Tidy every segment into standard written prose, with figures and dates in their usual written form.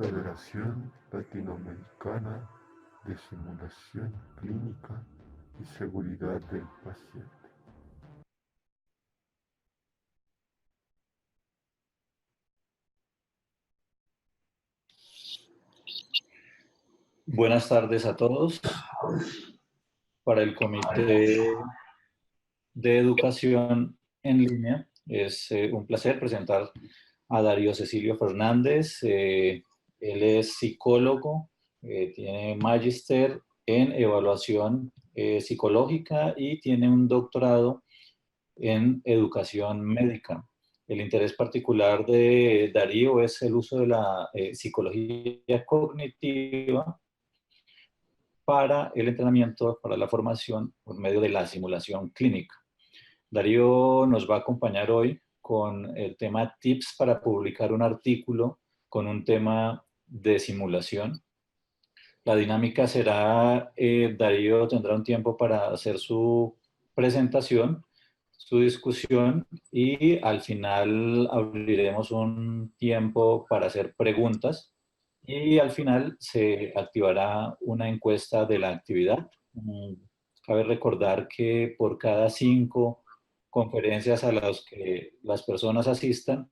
Federación Latinoamericana de Simulación Clínica y Seguridad del Paciente. Buenas tardes a todos. Para el Comité de Educación en Línea es un placer presentar a Darío Cecilio Fernández. Él es psicólogo, tiene magíster en evaluación psicológica y tiene un doctorado en educación médica. El interés particular de Darío es el uso de la psicología cognitiva para el entrenamiento, para la formación por medio de la simulación clínica. Darío nos va a acompañar hoy con el tema tips para publicar un artículo con un tema de simulación. La dinámica será, Darío tendrá un tiempo para hacer su presentación, su discusión y al final abriremos un tiempo para hacer preguntas y al final se activará una encuesta de la actividad. Cabe recordar que por cada 5 conferencias a las que las personas asistan,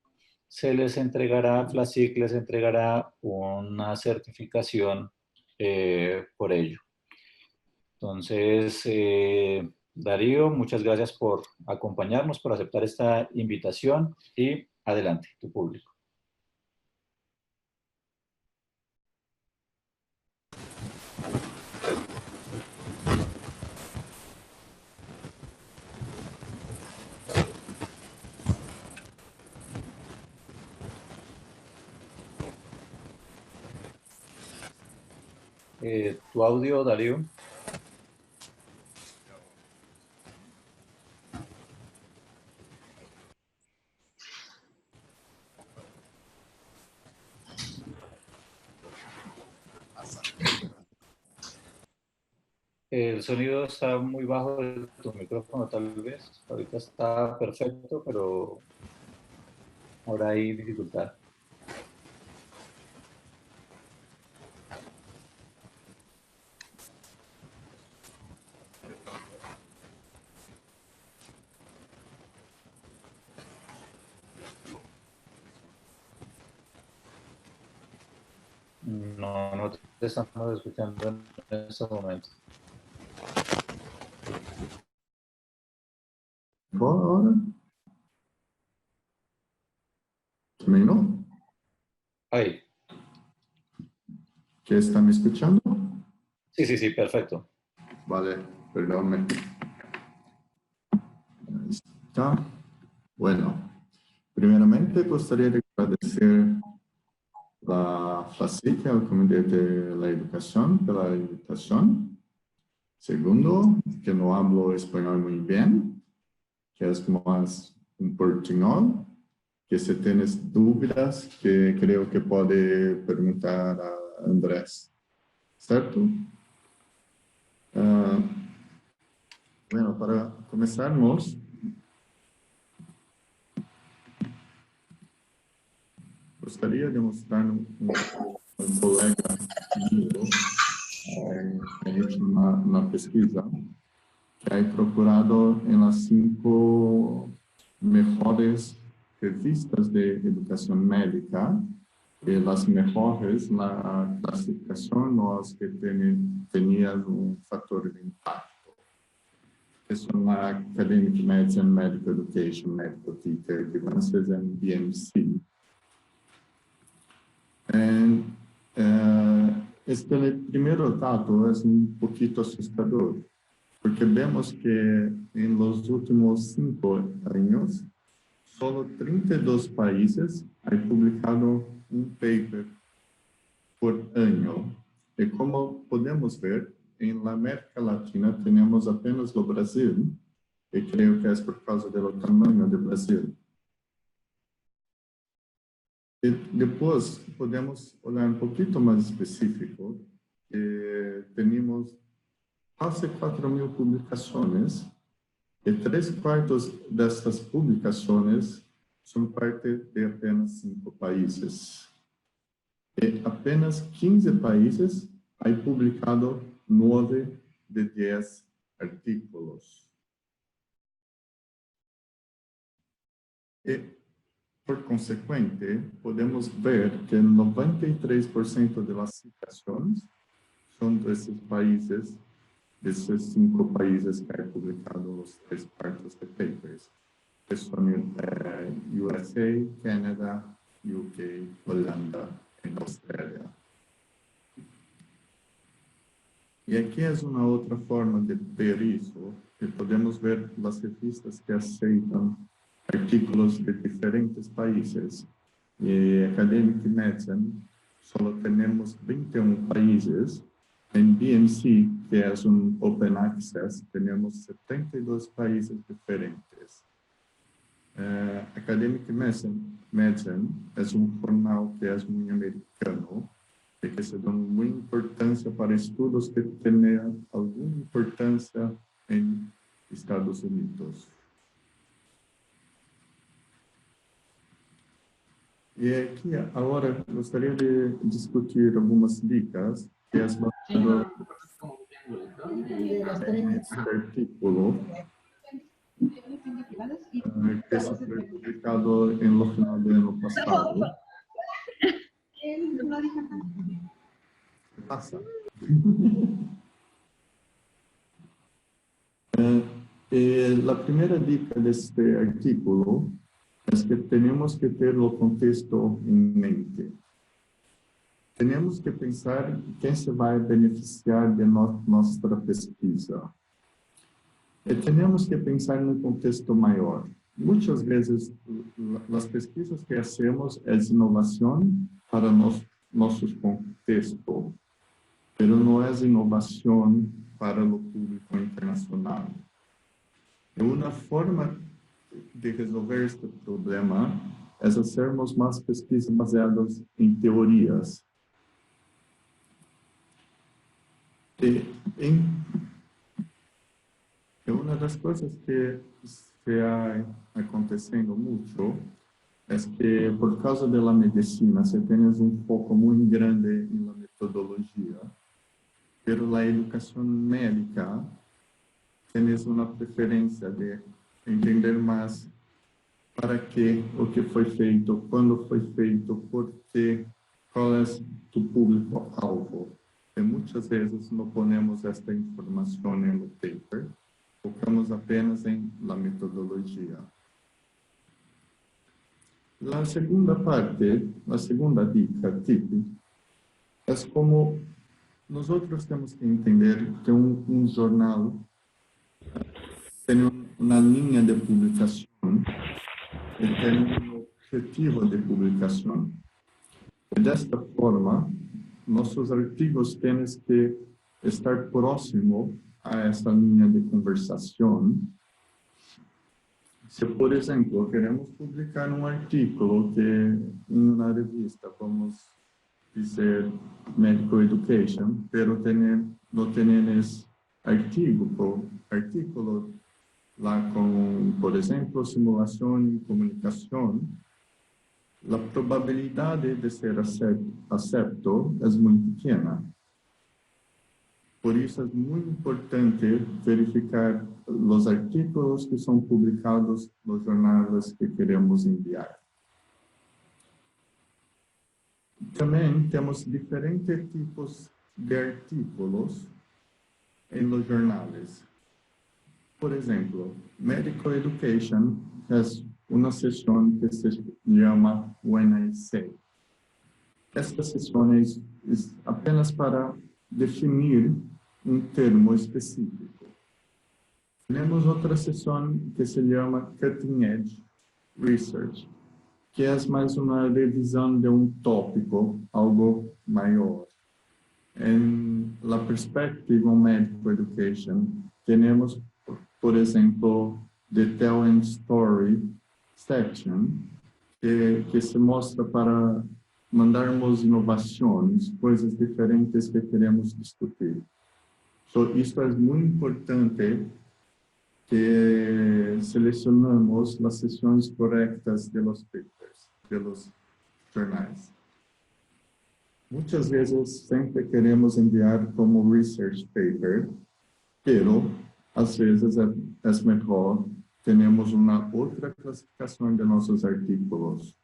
se les entregará, FLASIC les entregará una certificación por ello. Entonces, Darío, muchas gracias por acompañarnos, por aceptar esta invitación y adelante, tu público. Tu audio, Darío. El sonido está muy bajo de tu micrófono, tal vez. Ahorita está perfecto, pero ahora hay dificultad. No, no te estamos escuchando en este momento. Ahora. ¿Terminó? Ahí. ¿Ya están escuchando? Sí, perfecto. Vale, perdónme. Ahí está. Bueno, primeramente gustaría de agradecer a FLASIC, al Comité de la Educación, por la invitación. Segundo, que no hablo español muy bien, que es más un portuñol, que si tienes dudas, que creo que puede preguntar a Andrés. ¿Certo? Bueno, para comenzarmos, gostaria de mostrar um colega meu que ha hecho uma pesquisa que ha procurado en las 5 mejores revistas de educación médica, y las mejores, la clasificación, las que tenían un factor de impacto, que son la Academic Medicine, Medical Education, Medical Teacher, Advances en BMC. Este primer dato es un poquito asustador, porque vemos que en los últimos 5 años, solo 32 países han publicado un paper por año. Y como podemos ver, en la América Latina tenemos apenas el Brasil, y creo que es por causa del tamaño del Brasil. Y después podemos olhar un poquito más específico. Tenemos casi 4.000 publicaciones, y 3/4 de estas publicaciones son parte de apenas 5 países. apenas 15 países han publicado 9 de 10 artículos. Por consecuente, podemos ver que 93% de las citaciones son de esos países, de esos 5 países que han publicado los 3 partes de papers, que son USA, Canadá, UK, Holanda y Australia. Y aquí es una otra forma de ver eso, que podemos ver las revistas que aceitan artículos de diferentes países. Academic Medicine, solo tenemos 21 países. En BMC, que es un Open Access, tenemos 72 países diferentes. Academic Medicine es un jornal que es muy americano, y que se da muita importância para estudos que tenham alguma importância em Estados Unidos. E aqui, agora, gostaria de discutir algumas dicas que é basado nesse artículo que foi publicado no final do ano passado. Pasa. La primera dica de este artículo es que tenemos que tener el contexto en mente. Tenemos que pensar quién se va a beneficiar de nuestra pesquisa. Y tenemos que pensar en un contexto mayor. Muchas veces las pesquisas que hacemos es innovación para nuestros contextos, pero no es innovación para el público internacional. Y una forma de resolver este problema es hacermos más pesquisas basadas en teorías. Y una de las cosas que está aconteciendo mucho es que por causa de la medicina se tiene un foco muy grande en la metodología, pero la educación médica tiene una preferencia de entender más para qué o que fue feito, cuándo fue feito, por qué, cuál es tu público-alvo. Y muchas veces no ponemos esta información en el paper, focamos apenas en la metodología. La segunda parte, la segunda dica, tip, es como nosotros tenemos que entender que un jornal tiene una línea de publicación y tiene un objetivo de publicación. Y de esta forma, nuestros artículos tienen que estar próximos a esta línea de conversación. Si, por ejemplo, queremos publicar un artículo que en una revista, vamos a decir Medical Education, pero no tenemos artículo lá con, por ejemplo, simulación y comunicación, la probabilidad de ser acepto es muy pequeña. Por eso es muy importante verificar los artículos que son publicados en los jornales que queremos enviar. También tenemos diferentes tipos de artículos en los jornales. Por ejemplo, Medical Education es una sesión que se llama When I Say. Esta sesión es apenas para definir un termo específico. Tenemos otra sesión que se llama Cutting Edge Research, que es más una revisión de un tópico, algo mayor. En la perspectiva Medical Education, tenemos, por ejemplo, the Telling Story section, que se muestra para mandarmos inovaciones, coisas diferentes que queremos discutir. Isso é muito importante que selecionamos as sessões corretas de los papers, de los jornais. Muchas veces sempre queremos enviar como research paper, pero às vezes é melhor termos uma outra classificação de nossos artículos.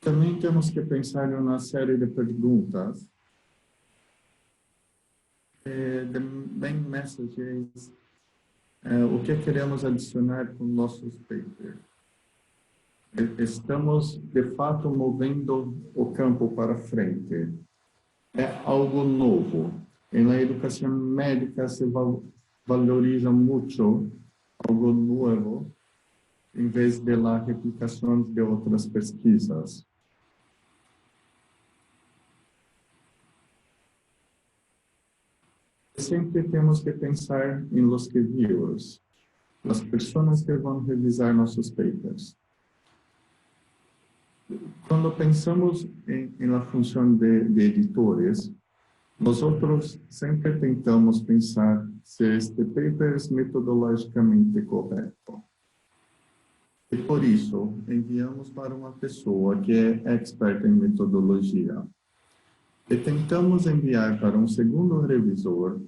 Também temos que pensar em uma série de perguntas. The main message is o que queremos adicionar com nossos papers. Estamos, de fato, movendo o campo para frente. É algo novo. Na educação médica se valoriza muito algo novo, em vez de la replicação de outras pesquisas. Sempre temos que pensar em los reviewers, as pessoas que vão revisar nossos papers. Quando pensamos em la função de editores, nós outros sempre tentamos pensar se este paper é metodologicamente correto. E por isso, enviamos para uma pessoa que é experta em metodologia. E tentamos enviar para um segundo revisor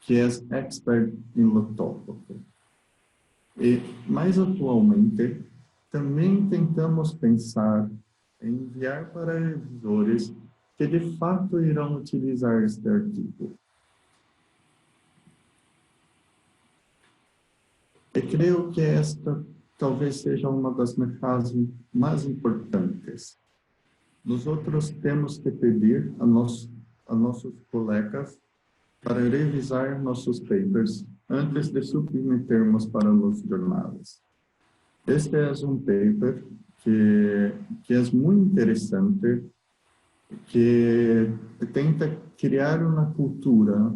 que é expert em lo tópico. E, mais atualmente, também tentamos pensar em enviar para revisores que de fato irão utilizar este artigo. E creio que esta talvez seja uma das mensagens mais importantes. Nós outros temos que pedir a nossos colegas para revisar nossos papers antes de submetermos para os jornais. Este é um paper que é muito interessante, que tenta criar uma cultura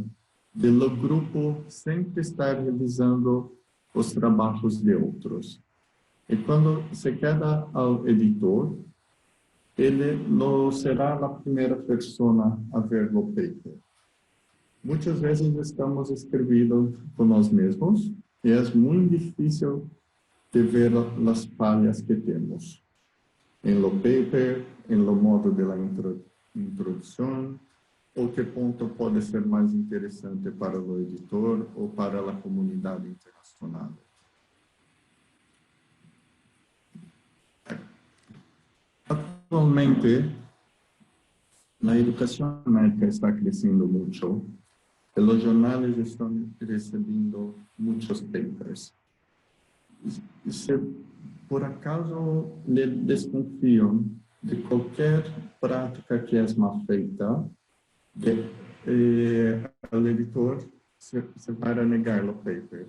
do grupo sempre estar revisando os trabalhos de outros. E quando se queda ao editor, ele não será a primeira pessoa a ver o paper. Muitas vezes estamos escrevendo por nós mesmos e é muito difícil de ver as falhas que temos em lo paper, em lo modo de la introdução, ou que ponto pode ser mais interessante para o editor ou para a comunidade internacional. Atualmente, a educação médica está crescendo muito e os jornais estão recebendo muitos papers. Se por acaso desconfiam de qualquer prática que é mal feita, o editor se vai negar o paper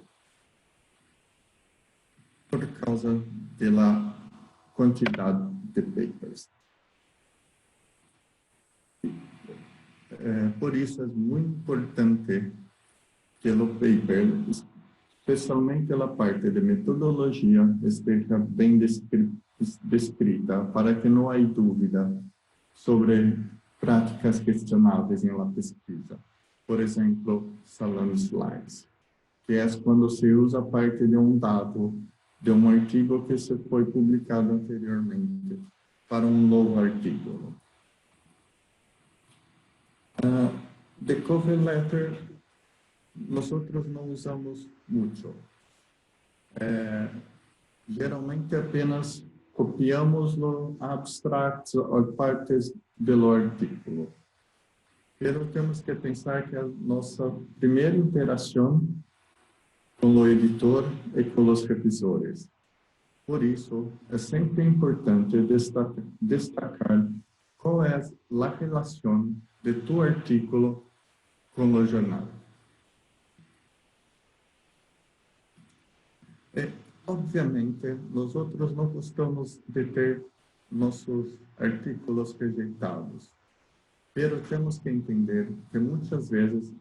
por causa da quantidade de papers. Por isso é muito importante que o paper, especialmente a parte de metodologia, esteja bem descrita para que não haja dúvida sobre práticas questionáveis em la pesquisa. Por exemplo, salon slides, que é quando se usa parte de um dado de um artigo que se foi publicado anteriormente para um novo artigo. The cover letter, nós não usamos muito. Geralmente apenas copiamos os abstracts ou partes do artigo. Mas temos que pensar que a nossa primeira interação com o editor e com os revisores. Por isso, é sempre importante destacar qual é a relação de tu artículo com o jornal. E, obviamente, nós outros não gostamos de ter nossos artículos rejeitados, mas temos que entender que muitas vezes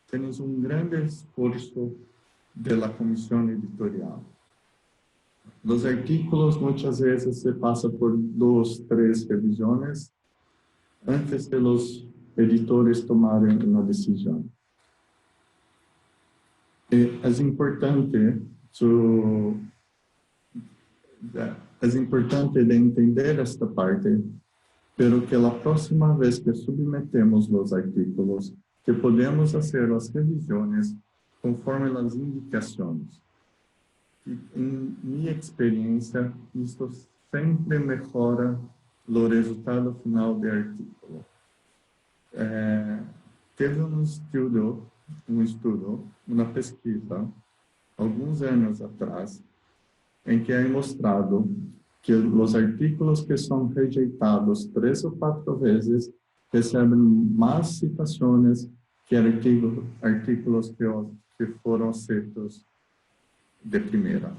temos um grande esforço da comissão editorial. Os artículos muitas vezes se passa por 2, 3 revisões antes de os editores tomarem uma decisão. E é importante es importante de entender esta parte, pero que la próxima vez que submetemos los artículos, que podemos hacer las revisiones conforme las indicaciones. Y en mi experiencia, esto siempre mejora el resultado final del artículo. Teve um estudo, uma pesquisa, alguns anos atrás, em que é mostrado que os artículos que são rejeitados 3 ou 4 vezes recebem mais citações que artículos que foram aceitos de primeira.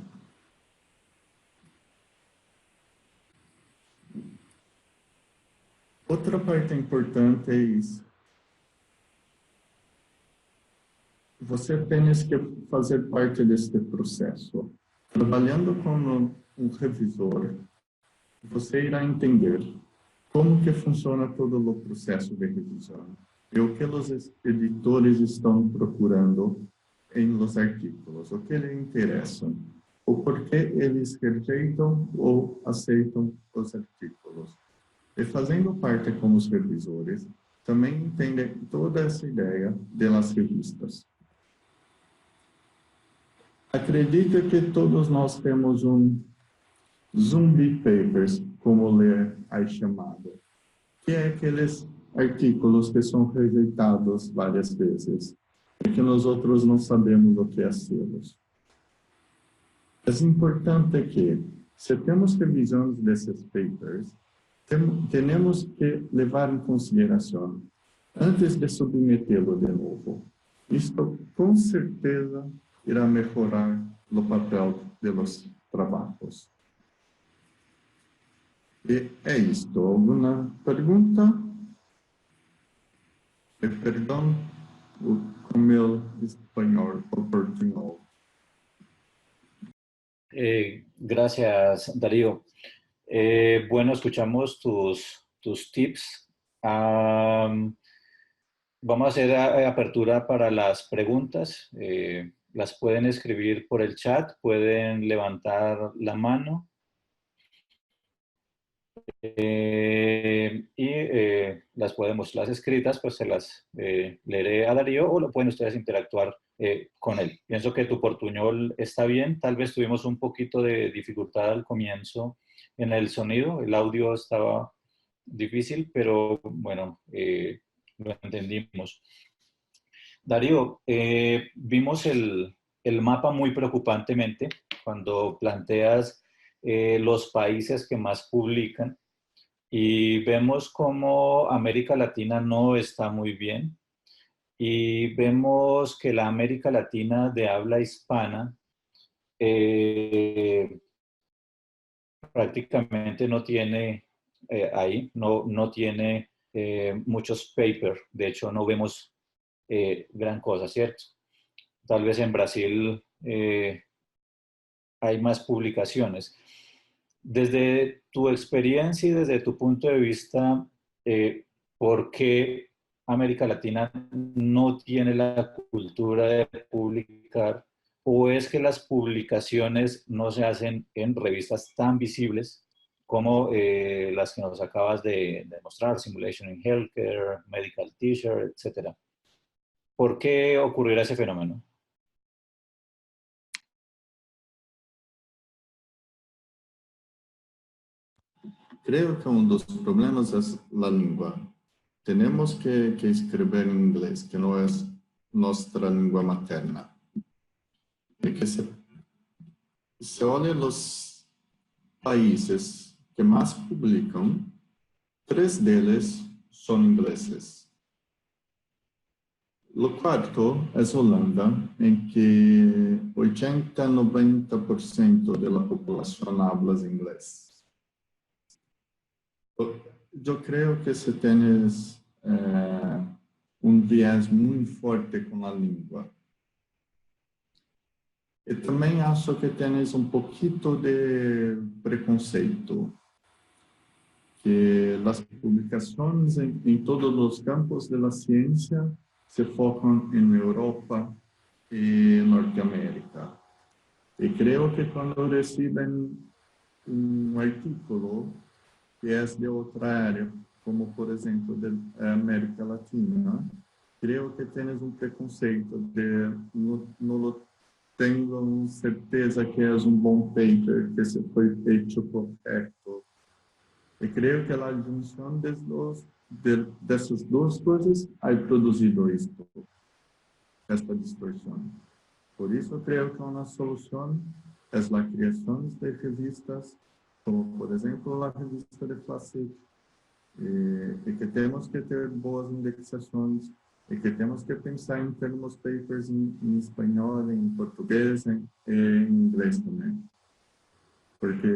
Outra parte importante é isso. Você tem que fazer parte deste processo. Trabalhando com um revisor, você irá entender como que funciona todo o processo de revisão e o que os editores estão procurando em los artículos, o que lhes interessam, o porquê eles rejeitam ou aceitam os artículos. E fazendo parte com os revisores, também entende toda essa ideia das revistas. Acredito que todos nós temos zombie papers, como ele é chamado, que é aqueles artículos que são rejeitados várias vezes e que nós outros não sabemos o que hacê-los. É importante que, se temos revisões desses papers, temos que levar em consideração, antes de submetê-lo de novo. Isto, com certeza, irá melhorar o papel dos trabalhos. E é isto. Alguma pergunta? Perdão, o meu espanhol ou português. Gracias, Darío. Bueno, escuchamos tus tips. Vamos a hacer apertura para las preguntas. Las pueden escribir por el chat, pueden levantar la mano. Las podemos, las escritas, pues se las leeré a Darío o lo pueden ustedes interactuar con él. Pienso que tu portuñol está bien, tal vez tuvimos un poquito de dificultad al comienzo en el sonido, el audio estaba difícil, pero bueno, lo entendimos. Darío, vimos el mapa muy preocupantemente cuando planteas los países que más publican y vemos cómo América Latina no está muy bien y vemos que la América Latina de habla hispana prácticamente no tiene no tiene muchos papers, de hecho no vemos gran cosa, ¿cierto? Tal vez en Brasil hay más publicaciones. Desde tu experiencia y desde tu punto de vista, ¿por qué América Latina no tiene la cultura de publicar? ¿O es que las publicaciones no se hacen en revistas tan visibles como las que nos acabas de mostrar, Simulation in Healthcare, Medical Teacher, etcétera? ¿Por qué ocurrirá ese fenómeno? Creo que dos problemas es la lengua. Tenemos que escribir en inglés, que no es nuestra lengua materna. Y que se olha los países que más publican, 3 deles son ingleses. Lo cuarto es Holanda, en que 80-90% de la población habla inglés. Yo creo que se tienes un viés muy fuerte con la lengua. Y también acho que tienes un poquito de preconceito, que las publicaciones en todos los campos de la ciencia se focan en Europa y Norteamérica. Y creo que cuando reciben um artículo que é de outra área, como por exemplo da América Latina, creio que tens um preconceito de não tenho certeza que é um bom paper, que se foi feito correto. E creio que a junção dessas duas coisas ha produzido esta distorção. Por isso, creio que uma solução é a criação de revistas, como, por exemplo, a revista de Classic, e que temos que ter boas indexações, e que temos que pensar em termos papers em espanhol, em português e em inglês também. Porque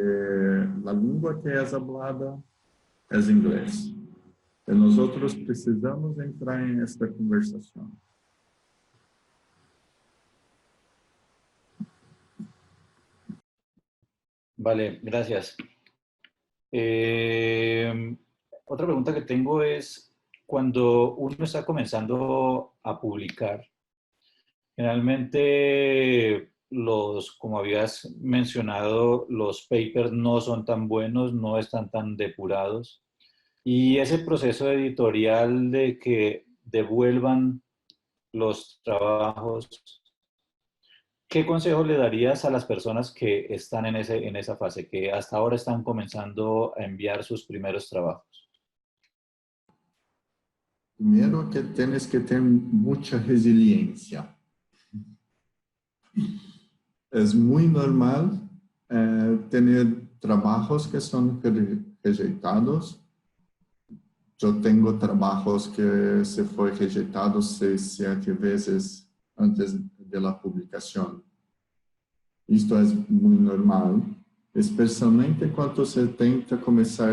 a língua que é falada é inglês. E nós outros precisamos entrar em esta conversação. Vale, gracias. Otra pregunta que tengo es, cuando uno está comenzando a publicar, generalmente como habías mencionado, los papers no son tan buenos, no están tan depurados. Y ese proceso editorial de que devuelvan los trabajos, ¿qué consejo le darías a las personas que están en esa fase, que hasta ahora están comenzando a enviar sus primeros trabajos? Primeiro que tienes que ter muita resiliência. É muito normal ter trabalhos que são rejeitados. Eu tenho trabalhos que se foi rejeitado 6, 7 vezes antes da publicação. Isto é muito normal, especialmente quando se tenta começar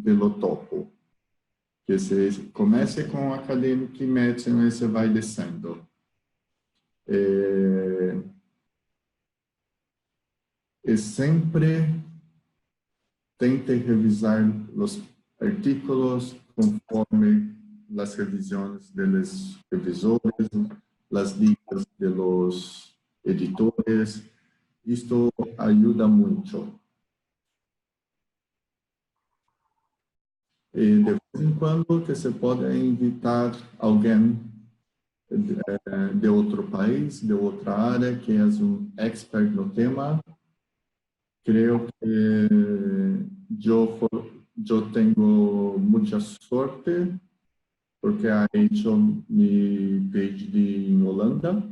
pelo topo. Que você comece com o acadêmico e médico e você vai descendo. E sempre tente revisar os artículos conforme as revisões dos revisores, as dicas dos editores. Isto ajuda muito. E de vez em quando que você pode invitar alguém de outro país, de outra área, que é um expert no tema. Creio que eu tenho muita sorte, porque eu hecho mi PhD em Holanda,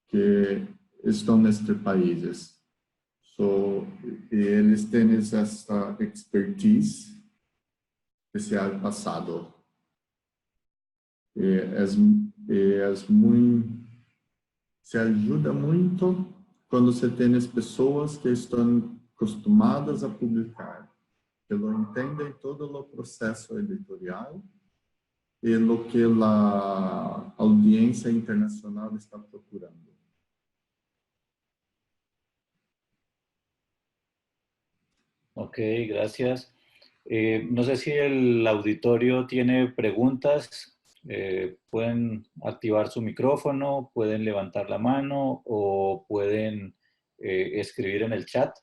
que estão nestes países. E eles têm essa expertise especial passado. Se ajuda muito quando você tem as pessoas que estão acostumadas a publicar, que lo entendem todo o processo editorial e o que a audiência internacional está procurando. Ok, gracias. No sé si el auditorio tiene preguntas. Pueden activar su micrófono, pueden levantar la mano o pueden escribir en el chat.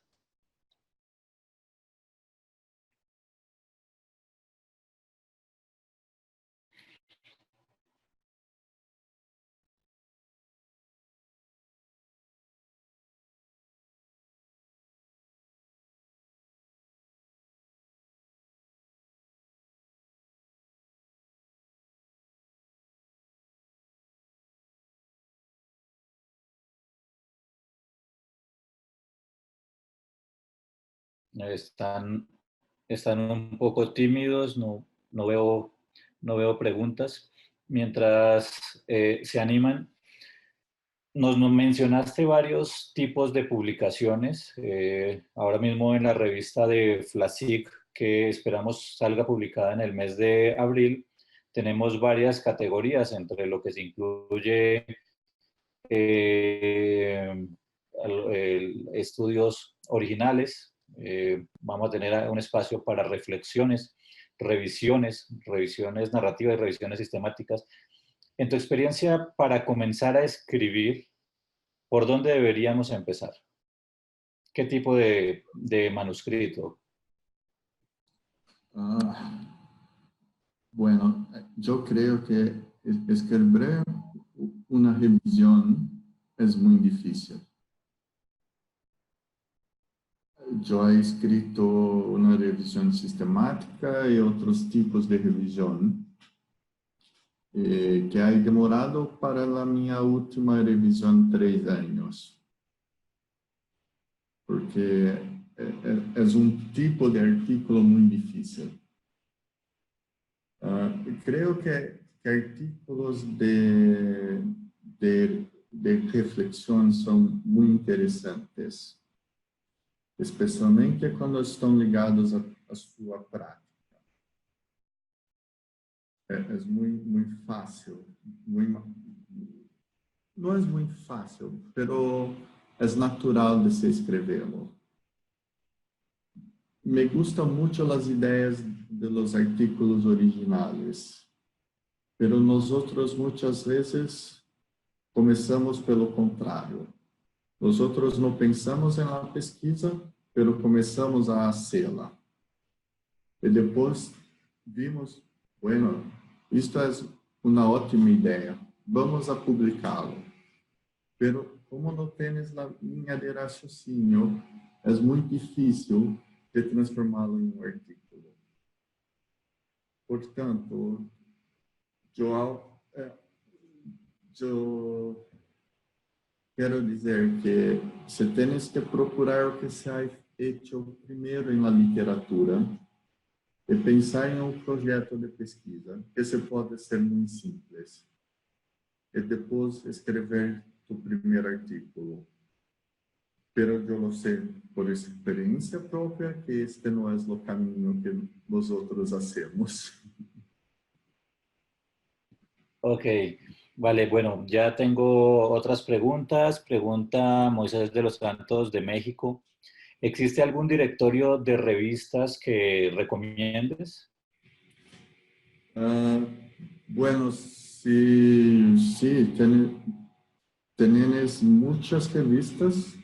Están un poco tímidos, no veo preguntas. Mientras se animan, nos mencionaste varios tipos de publicaciones. Ahora mismo en la revista de Flasic, que esperamos salga publicada en el mes de abril, tenemos varias categorías, entre lo que se incluye estudios originales. Vamos a tener un espacio para reflexiones, revisiones narrativas y revisiones sistemáticas. En tu experiencia, para comenzar a escribir, ¿por dónde deberíamos empezar? ¿Qué tipo de manuscrito? Bueno, yo creo que escribir una revisión es muy difícil. Yo he escrito una revisión sistemática y otros tipos de revisión que ha demorado para la mi última revisión 3 años. Porque es un tipo de artículo muy difícil. Creo que artículos de reflexión son muy interesantes, especialmente quando estão ligados à sua prática. É muito fácil, não é muito fácil, pero é natural de se escrevê-lo. Me gustan mucho las ideas de los artículos originales, pero nosotros muchas veces começamos pelo contrário. Nosotros no pensamos en la pesquisa, pero começamos a hacê-la. E depois vimos, bueno, isto é uma ótima ideia, vamos a publicá-lo. Pero como não tens a linha de raciocínio, é muito difícil de transformá-lo em um artículo. Portanto, eu quero dizer que se tens que procurar o que se ha feito primeiro na literatura e pensar em um projeto de pesquisa, que se pode ser muito simples, e depois escrever o primeiro artículo. Pero eu lo sei por experiência própria que este não é o caminho que nós outros hacemos. Ok, vale, bueno, ya tengo otras preguntas. Pregunta Moisés de los Santos de México. ¿Existe algún directorio de revistas que recomiendes? Bueno, sí, tienes muchas revistas.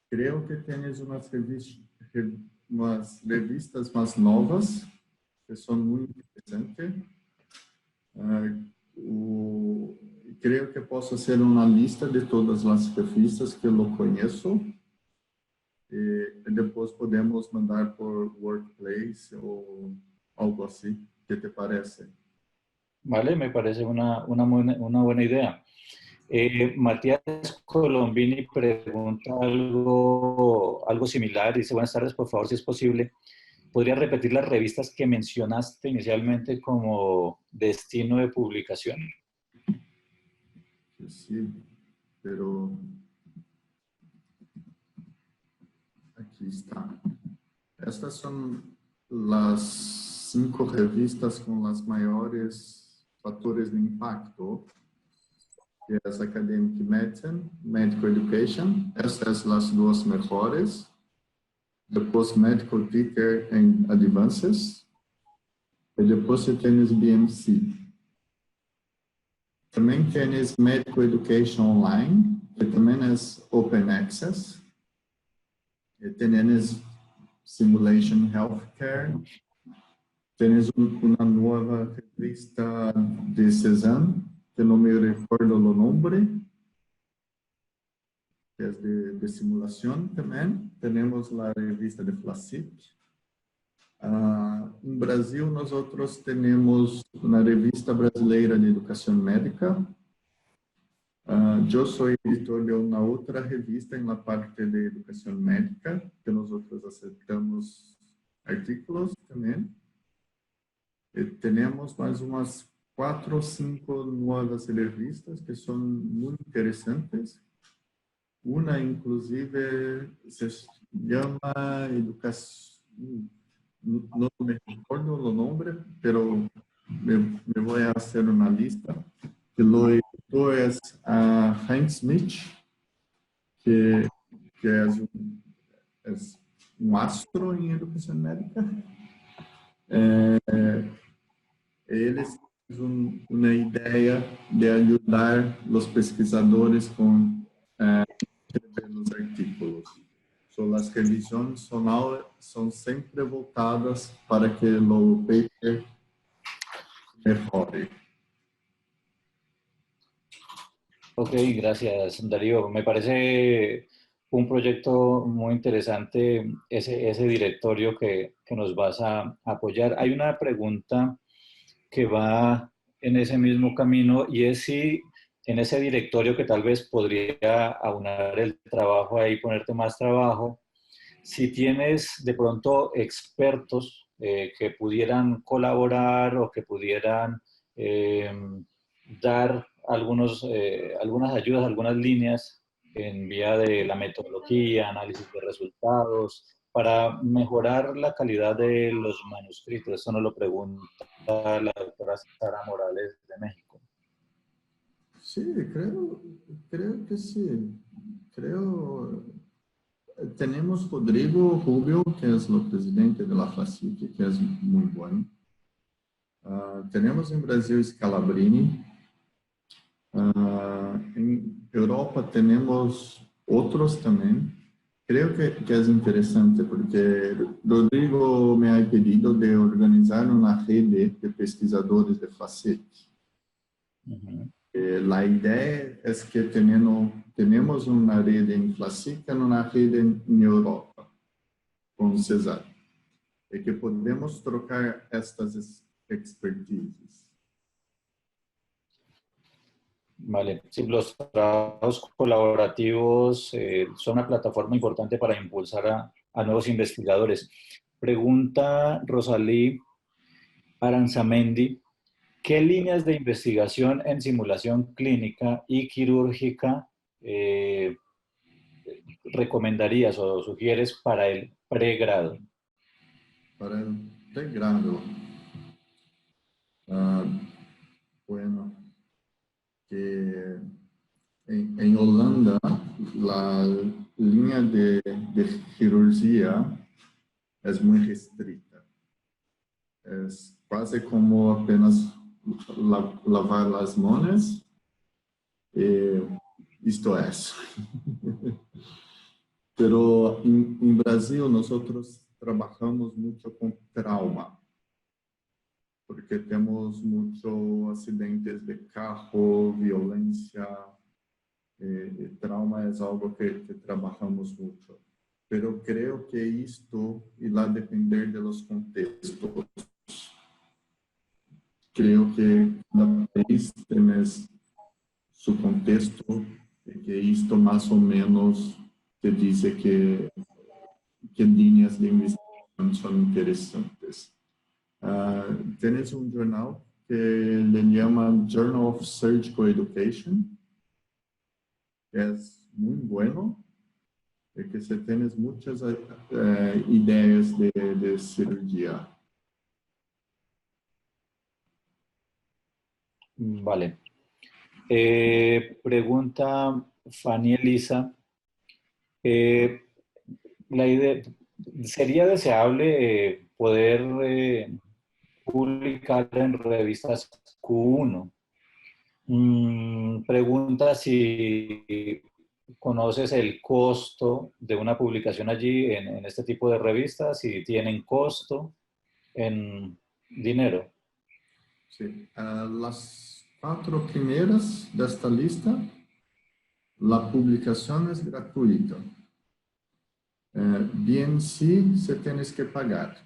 Creo que tienes unas revistas más novas que son muy interesantes. Creo que posso hacer una lista de todas las revistas que lo conheço e depois podemos mandar por Workplace ou algo assim. ¿Qué te parece? Vale, me parece una buena idea. Matías Colombini pregunta algo similar. Dice, buenas tardes, por favor, si es posible, ¿podría repetir las revistas que mencionaste inicialmente como destino de publicación? Sí, pero aquí está. Estas son las 5 revistas con las mayores factores de impacto, que es Academic Medicine, Medical Education. Estas son las 2 mejores. Después Medical Ticker and Advances. Y después tienes BMC. También tienes Medical Education Online, que también es Open Access. Y tienes Simulation Healthcare. Tienes una nueva revista de Cezanne, que no me recuerdo el nombre, que es de simulación también. Tenemos la revista de Flacip. En Brasil, nosotros tenemos una revista brasileira de educación médica. Yo soy editor de una otra revista en la parte de educación médica, que nosotros aceptamos artículos también. Tenemos más unas 4 o 5 nuevas revistas que son muy interesantes. Una inclusive se llama Educación, no me recuerdo el nombre, pero me voy a hacer una lista. Que lo editó es a Hank Smith, que es un astro en educación médica. Eles têm uma ideia de ajudar os pesquisadores com escrever os artículos. So, las revisiones son siempre voltadas para que el paper mejore. Ok, gracias Darío. Me parece un proyecto muy interesante ese directorio que nos vas a apoyar. Hay una pregunta que va en ese mismo camino y es si en ese directorio que tal vez podría aunar el trabajo ahí, ponerte más trabajo, si tienes de pronto expertos que pudieran colaborar o que pudieran eh, dar algunas ayudas, algunas líneas en vía de la metodología, análisis de resultados, para mejorar la calidad de los manuscritos. Eso nos lo pregunta la doctora Sara Morales de México. Sí, creo que sí. Tenemos Rodrigo Rubio, que es el presidente de la FACIC, que es muy bueno. Tenemos en Brasil Scalabrini. En Europa tenemos otros también. Creo que es interesante porque Rodrigo me ha pedido de organizar una red de pesquisadores de FACIC. La idea es que tenemos una red en FACIC y una red en Europa, con César, y que podemos trocar estas expertises. Vale, sí, los trabajos colaborativos son una plataforma importante para impulsar a nuevos investigadores. Pregunta Rosalí Aranzamendi, ¿qué líneas de investigación en simulación clínica y quirúrgica recomendarías o sugieres para el pregrado? Para el pregrado, bueno, que en Holanda la línea de cirugía es muy restrita. Es casi como apenas lavar las manos. Esto es. Pero en Brasil nosotros trabajamos mucho con trauma, porque tenemos muchos accidentes de carro, violencia. Trauma es algo que trabajamos mucho. Pero creo que esto irá a depender de los contextos. Creo que cada país tiene su contexto y que esto más o menos te dice que líneas de investigación son interesantes. Tienes un jornal que le llaman Journal of Surgical Education, que es muy bueno, y que se tienes muchas ideas de cirugía. Vale. Pregunta Fanny Elisa. La idea, ¿sería deseable poder publicar en revistas Q1? Pregunta si conoces el costo de una publicación allí en este tipo de revistas, si tienen costo en dinero. Sí. Las 4 primeras de esta lista, la publicación es gratuita. Bien sí se tienes que pagar,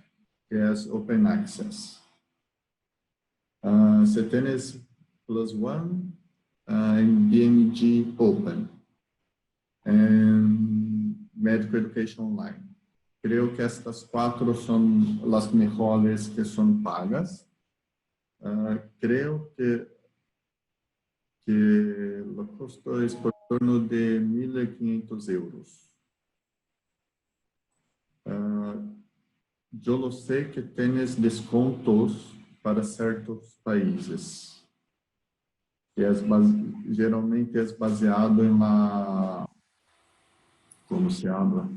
que es Open Access. Se tienes Plus One en BMG Open, en Medical Education Online. Creo que estas 4 son las mejores que son pagas. Creo que el costo es por torno de 1.500 euros. Yo lo sé que tienes descontos para ciertos países, que geralmente es baseado en ¿cómo se habla?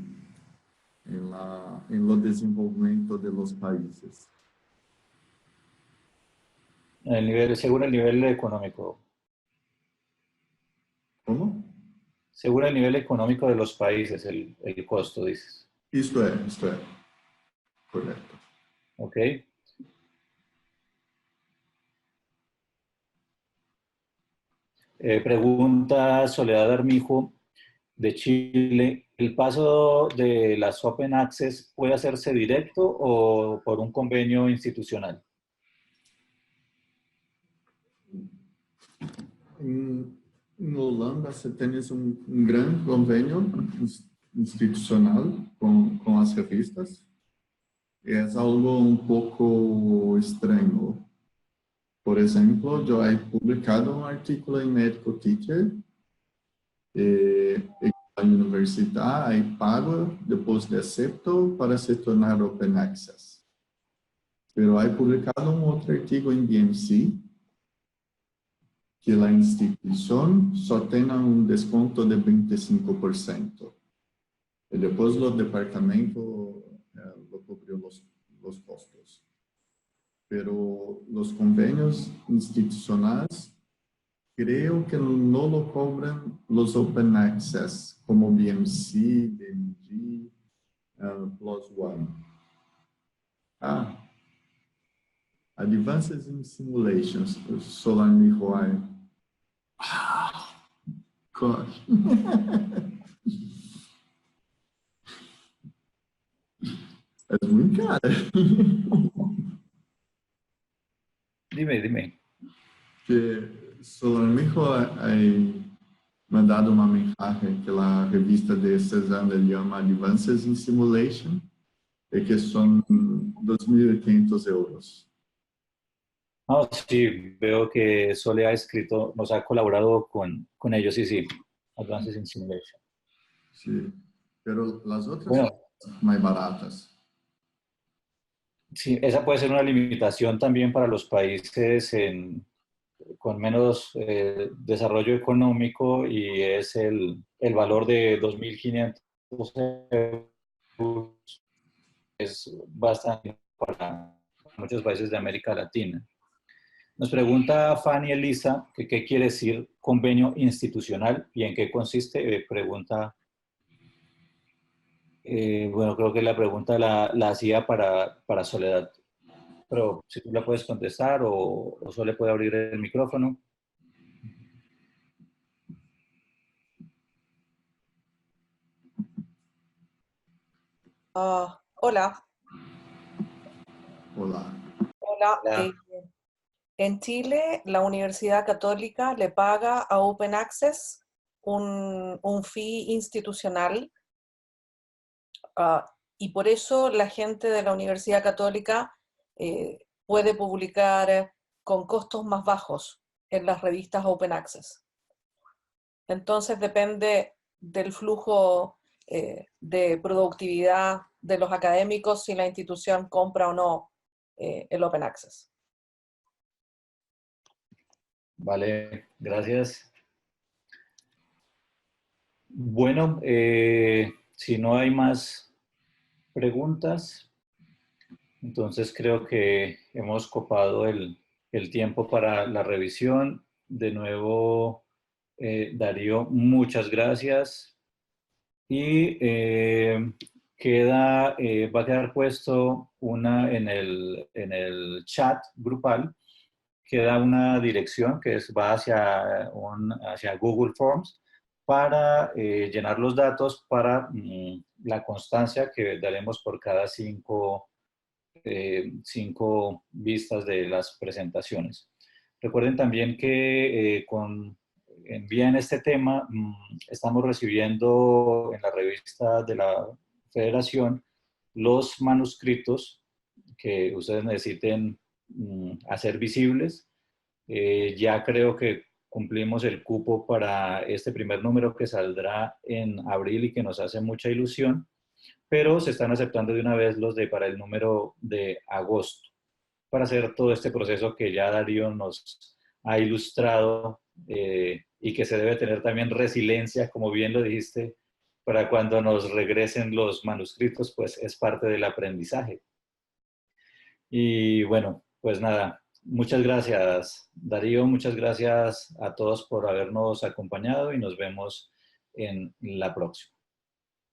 En lo desenvolvimiento de los países. Según el nivel económico. ¿Cómo? según el nivel económico de los países, el costo, dices. Isto é, correto. ¿Ok? Pregunta Soledad Armijo de Chile. ¿El paso de las Open Access puede hacerse directo o por un convenio institucional? Em Holanda, você tem um grande convênio institucional com as revistas. É algo um pouco estranho. Por exemplo, eu he publicado um artículo em Médico Teacher e a universidade paga, depois de acepto, para se tornar Open Access. Pero he publicado um outro artigo em BMC, que a instituição só tem um desconto de 25%. E depois o departamento cobriu os custos. Pero os convênios institucionais, creio que não lo cobram os Open Access, como BMC, BMG, Plus One. Advances in Simulations, Solar Mihoai. Gosh. É muito caro. Dime. Que Solar Mihoai ha mandado uma mensagem que a revista de Cezanne le llama Advances in Simulation, e que são 2.500 euros. Sí, veo que Sole ha escrito, nos ha colaborado con ellos, sí, Advances in Simulation. Sí, pero las otras bueno, son más baratas. Sí, esa puede ser una limitación también para los países con menos desarrollo económico, y es el valor de 2.500 euros. Es bastante para muchos países de América Latina. Nos pregunta Fanny Elisa que qué quiere decir convenio institucional y en qué consiste. Pregunta, bueno, creo que la pregunta la hacía para Soledad, pero si tú la puedes contestar o Sole puede abrir el micrófono. Hola. Hola. Hola. En Chile, la Universidad Católica le paga a Open Access un fee institucional, y por eso la gente de la Universidad Católica puede publicar con costos más bajos en las revistas Open Access. Entonces depende del flujo de productividad de los académicos si la institución compra o no el Open Access. Vale, gracias. Bueno, si no hay más preguntas, entonces creo que hemos copado el tiempo para la revisión. De nuevo, Darío, muchas gracias. Y va a quedar puesto en el chat grupal, queda una dirección que va hacia Google Forms para llenar los datos para la constancia que daremos por cada 5 vistas de las presentaciones. Recuerden también que envíen este tema, estamos recibiendo en la revista de la Federación los manuscritos que ustedes necesiten hacer visibles. Ya creo que cumplimos el cupo para este primer número que saldrá en abril y que nos hace mucha ilusión, pero se están aceptando de una vez los para el número de agosto, para hacer todo este proceso que ya Darío nos ha ilustrado, y que se debe tener también resiliencia, como bien lo dijiste, para cuando nos regresen los manuscritos, pues es parte del aprendizaje. Y bueno, pues nada, muchas gracias Darío, muchas gracias a todos por habernos acompañado y nos vemos en la próxima.